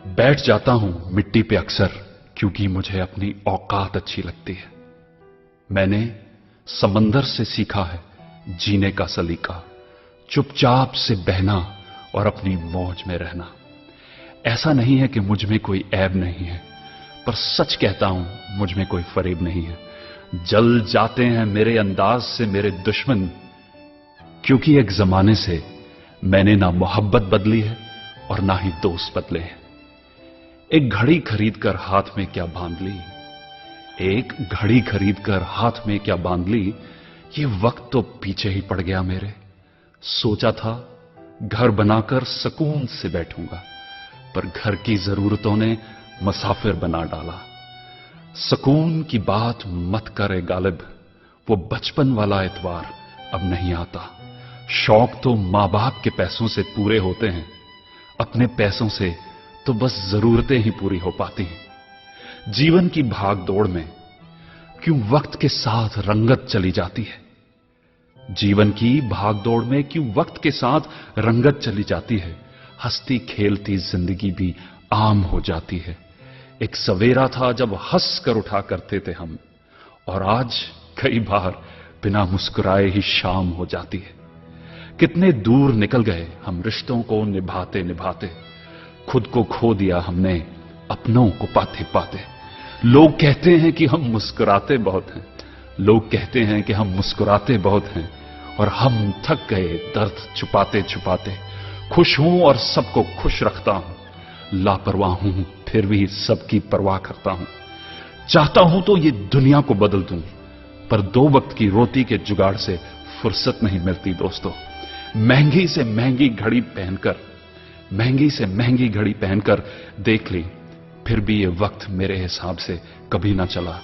बैठ जाता हूं मिट्टी पे अक्सर क्योंकि मुझे अपनी औकात अच्छी लगती है। मैंने समंदर से सीखा है जीने का सलीका, चुपचाप से बहना और अपनी मौज में रहना। ऐसा नहीं है कि मुझ में कोई ऐब नहीं है, पर सच कहता हूं मुझ में कोई फरेब नहीं है। जल जाते हैं मेरे अंदाज से मेरे दुश्मन, क्योंकि एक जमाने से मैंने ना मोहब्बत बदली है और ना ही दोस्त बदले हैं। एक घड़ी खरीद कर हाथ में क्या बांध ली, एक घड़ी खरीद कर हाथ में क्या बांध ली, ये वक्त तो पीछे ही पड़ गया मेरे। सोचा था घर बनाकर सुकून से बैठूंगा, पर घर की जरूरतों ने मुसाफिर बना डाला। सुकून की बात मत करे गालिब, वो बचपन वाला एतवार अब नहीं आता। शौक तो मां बाप के पैसों से पूरे होते हैं, अपने पैसों से तो बस जरूरतें ही पूरी हो पाती हैं। जीवन की भाग दौड़ में क्यों वक्त के साथ रंगत चली जाती है, जीवन की भाग दौड़ में क्यों वक्त के साथ रंगत चली जाती है। हंसती खेलती जिंदगी भी आम हो जाती है। एक सवेरा था जब हंस कर उठा करते थे हम, और आज कई बार बिना मुस्कुराए ही शाम हो जाती है। कितने दूर निकल गए हम रिश्तों को निभाते निभाते, खुद को खो दिया हमने अपनों को पाते पाते। लोग कहते हैं कि हम मुस्कुराते बहुत हैं, लोग कहते हैं कि हम मुस्कुराते बहुत हैं, और हम थक गए दर्द छुपाते छुपाते। खुश हूं और सबको खुश रखता हूं, लापरवाह हूं फिर भी सबकी परवाह करता हूं। चाहता हूं तो ये दुनिया को बदल दूं, पर दो वक्त की रोटी के जुगाड़ से फुर्सत नहीं मिलती दोस्तों। महंगी से महंगी घड़ी पहनकर, महंगी से महंगी घड़ी पहनकर देख ली, फिर भी ये वक्त मेरे हिसाब से कभी ना चला।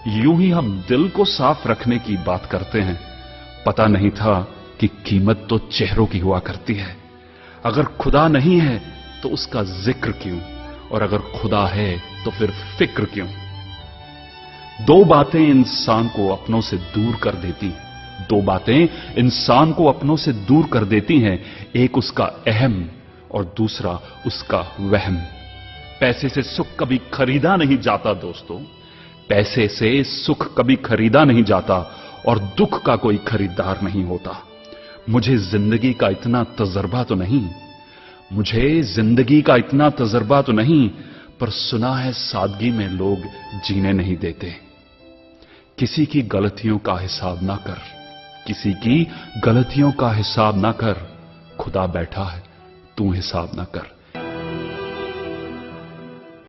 यूं ही हम दिल को साफ रखने की बात करते हैं, पता नहीं था कि कीमत तो चेहरों की हुआ करती है। अगर खुदा नहीं है तो उसका जिक्र क्यों, और अगर खुदा है तो फिर फिक्र क्यों। दो बातें इंसान को अपनों से दूर कर देती हैं, दो बातें इंसान को अपनों से दूर कर देती हैं, एक उसका अहम और दूसरा उसका वहम। पैसे से सुख कभी खरीदा नहीं जाता दोस्तों, पैसे से सुख कभी खरीदा नहीं जाता, और दुख का कोई खरीदार नहीं होता। मुझे जिंदगी का इतना तजर्बा तो नहीं, मुझे जिंदगी का इतना तजर्बा तो नहीं, पर सुना है सादगी में लोग जीने नहीं देते। किसी की गलतियों का हिसाब ना कर, किसी की गलतियों का हिसाब ना कर, खुदा बैठा है तू हिसाब ना कर।